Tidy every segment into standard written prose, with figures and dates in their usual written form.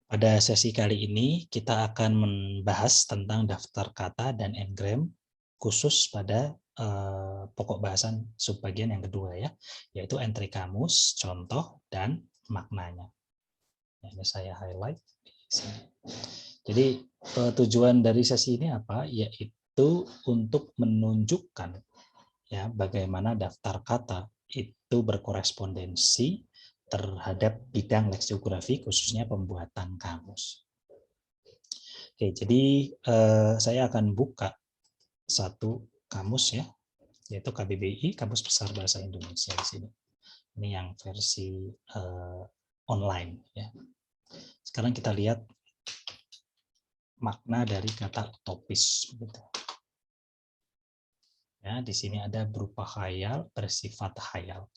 Pada sesi kali ini kita akan membahas tentang daftar kata dan n-gram khusus pada pokok bahasan subbagian yang kedua ya, yaitu entry kamus, contoh, dan maknanya. Ini saya highlight di sini. Jadi tujuan dari sesi ini apa? Yaitu untuk menunjukkan ya bagaimana daftar kata itu berkorespondensi terhadap bidang leksiografi khususnya pembuatan kamus. Oke, jadi saya akan buka satu kamus ya, yaitu KBBI, Kamus Besar Bahasa Indonesia di sini. Ini yang versi online ya. Sekarang kita lihat makna dari kata utopis. Ya, di sini ada berupa khayal, bersifat khayal.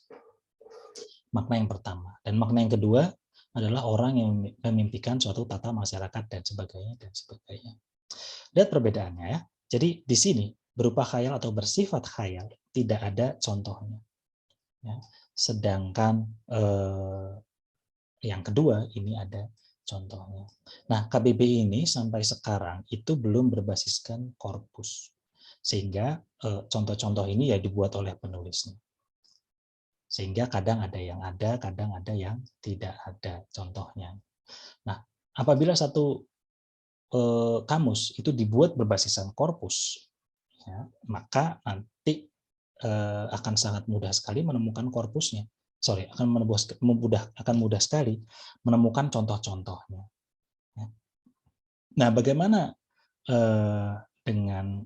Makna yang pertama. Dan makna yang kedua adalah orang yang memimpikan suatu tata masyarakat dan sebagainya dan sebagainya. Lihat perbedaannya ya. Jadi di sini berupa khayal atau bersifat khayal tidak ada contohnya. Ya. Sedangkan yang kedua ini ada contohnya. Nah, KBBI ini sampai sekarang itu belum berbasiskan korpus. Sehingga contoh-contoh ini ya dibuat oleh penulisnya. Sehingga kadang ada yang ada, kadang ada yang tidak ada contohnya. Nah, apabila satu kamus itu dibuat berbasiskan korpus, ya, maka nanti akan sangat mudah sekali menemukan korpusnya. Akan mudah sekali menemukan contoh-contohnya. Ya. Nah, bagaimana dengan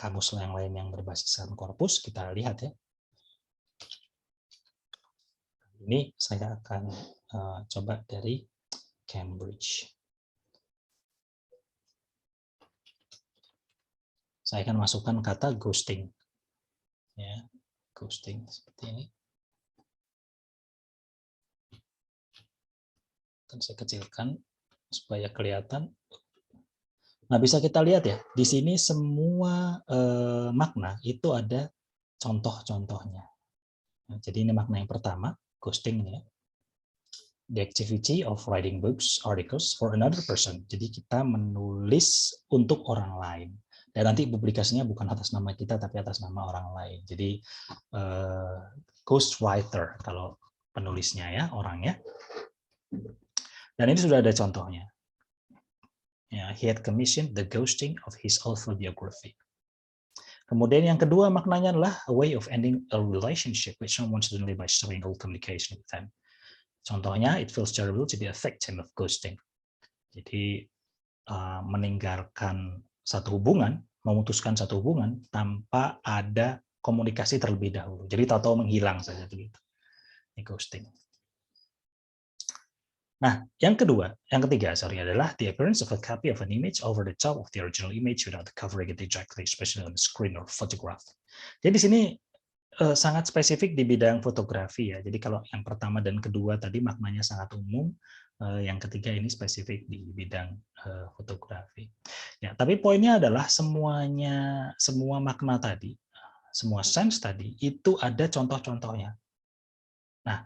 kamus yang lain yang berbasiskan korpus? Kita lihat ya. Ini saya akan coba dari Cambridge. Saya akan masukkan kata ghosting. Ya, ghosting seperti ini. Akan saya kecilkan supaya kelihatan. Nah, bisa kita lihat ya, di sini semua makna itu ada contoh-contohnya. Nah, jadi ini makna yang pertama, ghosting ya. The activity of writing books, articles for another person. Jadi kita menulis untuk orang lain. Dan nanti publikasinya bukan atas nama kita, tapi atas nama orang lain. Jadi ghostwriter kalau penulisnya ya, orangnya. Dan ini sudah ada contohnya. Ya, he had commissioned the ghosting of his autobiography. Kemudian yang kedua maknanya adalah a way of ending a relationship with someone suddenly by stopping all communication with them. Contohnya, it feels terrible to be a victim of ghosting. Jadi meninggalkan satu hubungan, memutuskan satu hubungan tanpa ada komunikasi terlebih dahulu. Jadi tahu-tahu menghilang saja begitu. Ini ghosting. Nah, yang ketiga adalah the appearance of a copy of an image over the top of the original image without covering it directly, especially on the screen or photograph. Jadi di sini sangat spesifik di bidang fotografi ya. Jadi kalau yang pertama dan kedua tadi maknanya sangat umum, yang ketiga ini spesifik di bidang fotografi. Ya, tapi poinnya adalah semua makna tadi, semua sense tadi itu ada contoh-contohnya. Nah,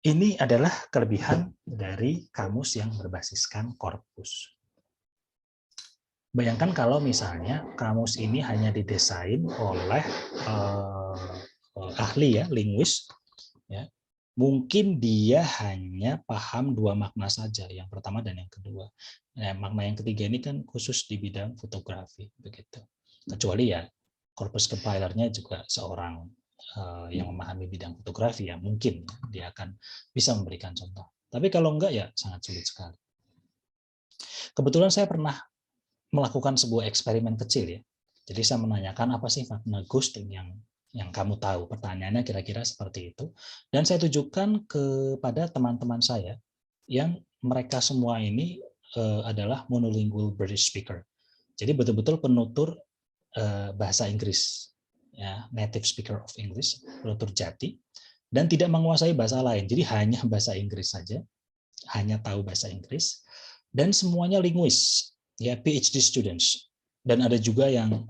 ini adalah kelebihan dari kamus yang berbasiskan korpus. Bayangkan kalau misalnya kamus ini hanya didesain oleh ahli ya, linguis, ya, mungkin dia hanya paham dua makna saja, yang pertama dan yang kedua. Nah, makna yang ketiga ini kan khusus di bidang fotografi, begitu. Kecuali ya corpus compilernya juga seorang yang memahami bidang fotografi ya mungkin dia akan bisa memberikan contoh. Tapi kalau enggak ya sangat sulit sekali. Kebetulan saya pernah melakukan sebuah eksperimen kecil ya. Jadi saya menanyakan apa sih makna ghosting yang kamu tahu. Pertanyaannya kira-kira seperti itu. Dan saya tunjukkan kepada teman-teman saya yang mereka semua ini adalah monolingual British speaker. Jadi betul-betul penutur bahasa Inggris, ya, native speaker of English, penutur jati, dan tidak menguasai bahasa lain. Jadi hanya bahasa Inggris saja, hanya tahu bahasa Inggris, dan semuanya linguis, ya, PhD students. Dan ada juga yang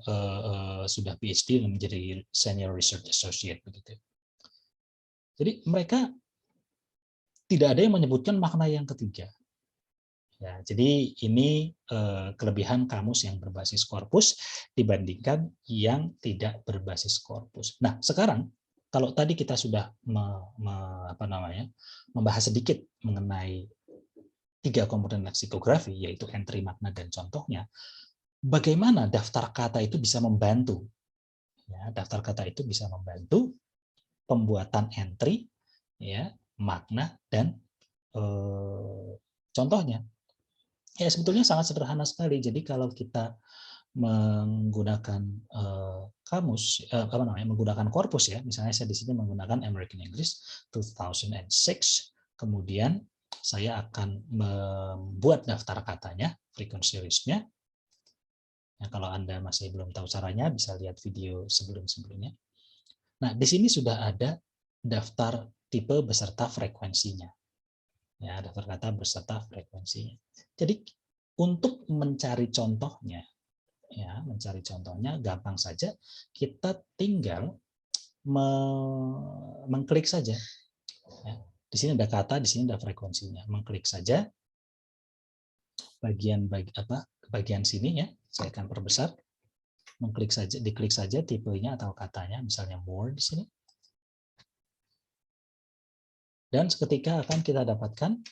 sudah PhD dan menjadi senior research associate begitu. Jadi mereka tidak ada yang menyebutkan makna yang ketiga. Ya, jadi ini kelebihan kamus yang berbasis korpus dibandingkan yang tidak berbasis korpus. Nah, sekarang kalau tadi kita sudah membahas sedikit mengenai 3 komponen leksikografi, yaitu entry, makna, dan contohnya, bagaimana daftar kata itu bisa membantu? Ya, daftar kata itu bisa membantu pembuatan entry, ya, makna, dan contohnya. Ya, sebetulnya sangat sederhana sekali. Jadi kalau kita menggunakan kamus, menggunakan korpus ya, misalnya saya di sini menggunakan American English 2006, kemudian saya akan membuat daftar katanya, frequency list-nya. Ya, kalau Anda masih belum tahu caranya, bisa lihat video sebelum-sebelumnya. Nah, di sini sudah ada daftar tipe beserta frekuensinya. Ya, daftar kata beserta frekuensinya. Jadi untuk mencari contohnya, ya, mencari contohnya gampang saja. Kita tinggal mengklik saja. Ya. Di sini ada kata, di sini ada frekuensinya. Mengklik saja bagian sini ya. Saya akan perbesar. Diklik saja tipenya atau katanya, misalnya more di sini. Dan seketika akan kita dapatkan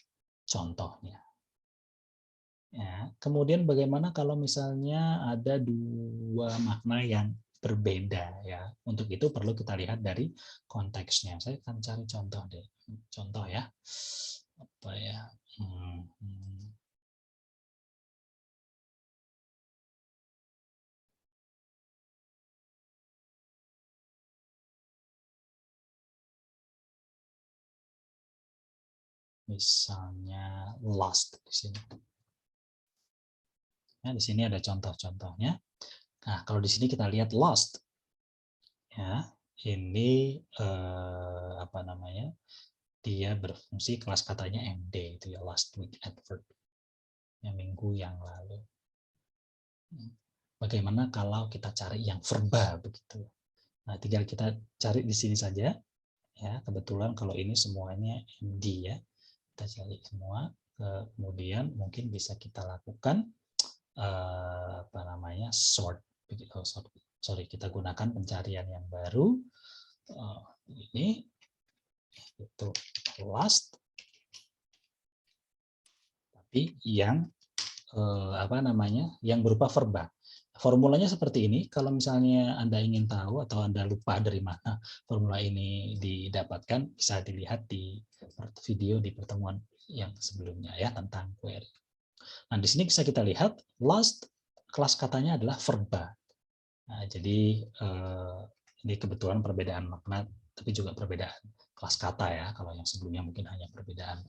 contohnya. Ya, kemudian bagaimana kalau misalnya ada 2 makna yang berbeda ya. Untuk itu perlu kita lihat dari konteksnya. Saya akan cari contoh deh. Contoh ya. Apa ya? Misalnya lost di sini. Ya, di sini ada contoh-contohnya. Nah, kalau di sini kita lihat lost. Ya, ini dia berfungsi kelas katanya MD itu ya, last week adverb, yang minggu yang lalu. Bagaimana kalau kita cari yang verba begitu? Nah, tinggal kita cari di sini saja. Ya, kebetulan kalau ini semuanya MD ya, kita cari semua. Kemudian mungkin bisa kita lakukan sort begitu. Sorry, kita gunakan pencarian yang baru. Ini itu last, tapi yang yang berupa verba. Formulanya seperti ini. Kalau misalnya Anda ingin tahu atau Anda lupa dari mana formula ini didapatkan, bisa dilihat di video di pertemuan yang sebelumnya ya, tentang query. Nah, di sini bisa kita lihat last kelas katanya adalah verba. Nah, jadi ini kebetulan perbedaan makna, tapi juga perbedaan kelas kata ya. Kalau yang sebelumnya mungkin hanya perbedaan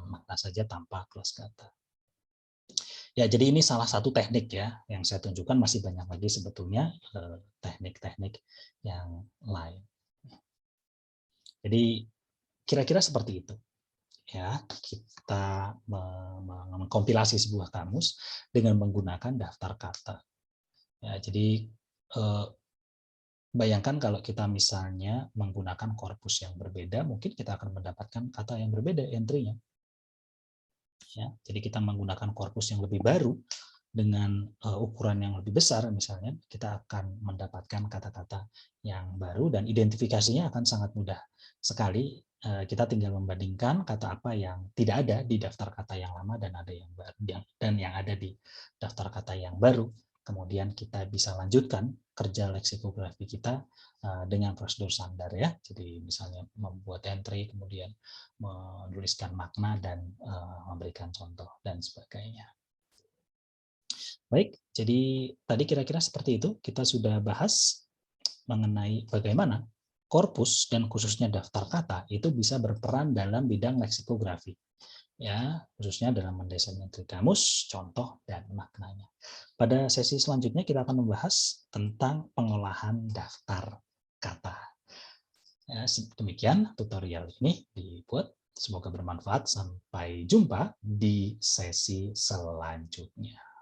makna saja tanpa kelas kata. Ya, jadi ini salah satu teknik ya yang saya tunjukkan, masih banyak lagi sebetulnya teknik-teknik yang lain. Jadi kira-kira seperti itu. Ya, kita mengkompilasi sebuah kamus dengan menggunakan daftar kata. Ya, jadi bayangkan kalau kita misalnya menggunakan korpus yang berbeda, mungkin kita akan mendapatkan kata yang berbeda entry-nya. Ya, jadi kita menggunakan korpus yang lebih baru dengan ukuran yang lebih besar, misalnya kita akan mendapatkan kata-kata yang baru dan identifikasinya akan sangat mudah sekali. Kita tinggal membandingkan kata apa yang tidak ada di daftar kata yang lama dan ada yang baru, dan yang ada di daftar kata yang baru. Kemudian kita bisa lanjutkan kerja leksikografi kita dengan prosedur standar ya. Jadi misalnya membuat entry, kemudian menuliskan makna dan memberikan contoh dan sebagainya. Baik, jadi tadi kira-kira seperti itu. Kita sudah bahas mengenai bagaimana korpus dan khususnya daftar kata itu bisa berperan dalam bidang leksikografi. Ya, khususnya dalam mendesain entry kamus, contoh, dan maknanya. Pada sesi selanjutnya kita akan membahas tentang pengolahan daftar kata. Ya, demikian tutorial ini dibuat. Semoga bermanfaat. Sampai jumpa di sesi selanjutnya.